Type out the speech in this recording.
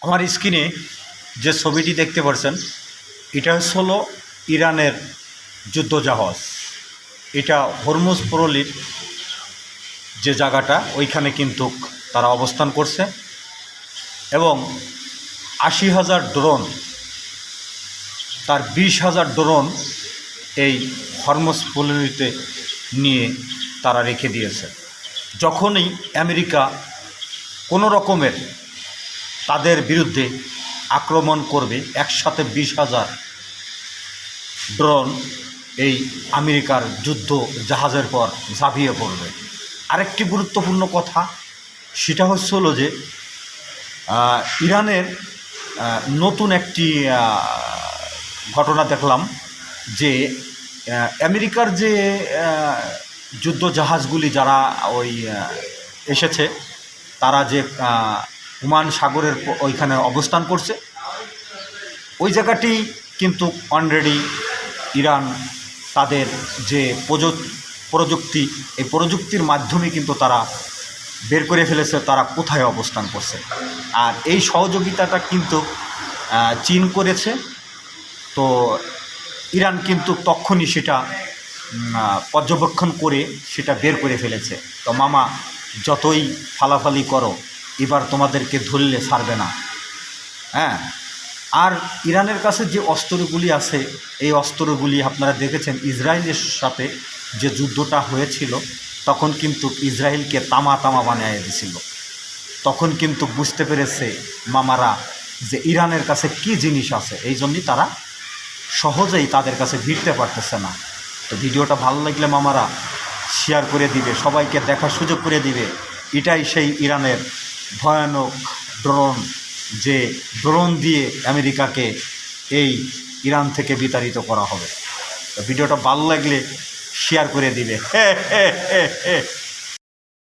আমার স্ক্রিনে যে ছবিটি দেখতে পাচ্ছেন এটা হলো ইরানের যুদ্ধজাহাজ। এটা হরমুজ প্রণালীর যে জায়গাটা ওইখানে কিন্তু তারা অবস্থান করছে এবং ৮০,০০০ ড্রোন, তার ২০,০০০ ড্রোন এই হরমুজ প্রণালীতে নিয়ে তারা রেখে দিয়েছে। যখনই আমেরিকা কোনো রকমের তাদের বিরুদ্ধে আক্রমণ করবে, একসাথে ২০,০০০ ড্রোন এই আমেরিকার যুদ্ধ জাহাজের পর ঝাঁপিয়ে পড়বে। আরেকটি গুরুত্বপূর্ণ কথা সেটা হচ্ছিল যে ইরানের নতুন একটি ঘটনা দেখলাম যে আমেরিকার যে যুদ্ধ জাহাজগুলি যারা ওই এসেছে তারা যে ওমান সাগরের ওইখানে অবস্থান করছে, ওই জায়গাটি কিন্তু অলরেডি ইরান তাদের যে প্রযুক্তি, এই প্রযুক্তির মাধ্যমে কিন্তু তারা বের করে ফেলেছে তারা কোথায় অবস্থান করছে। আর এই সহযোগিতাটা কিন্তু চীন করেছে। তো ইরান কিন্তু তখনই সেটা পর্যবেক্ষণ করে সেটা বের করে ফেলেছে। তো মামা যতই ফালাফালি করো, এবার তোমাদেরকে ধরলে ছাড়বে না। হ্যাঁ, আর ইরানের কাছে যে অস্ত্রগুলি আছে এই অস্ত্রগুলি আপনারা দেখেছেন ইসরায়েলের সাথে যে যুদ্ধটা হয়েছিল তখন কিন্তু ইসরায়েলকে তামা বানিয়ে দিয়েছিল। তখন কিন্তু বুঝতে পেরেছে মামারা যে ইরানের কাছে কি জিনিস আছে, এই জন্যই তারা সহজেই তাদের কাছে ভিড়তে পারতেছে না। তো ভিডিওটা ভালো লাগলে মামারা শেয়ার করে দিবে, সবাইকে দেখার সুযোগ করে দিবে। এটাই সেই ইরানের ভয়ানক ড্রোন, যে ড্রোন দিয়ে আমেরিকাকে এই ইরান থেকে বিতাড়িত করা হবে। তো ভিডিওটা ভালো লাগলে শেয়ার করে দিবে।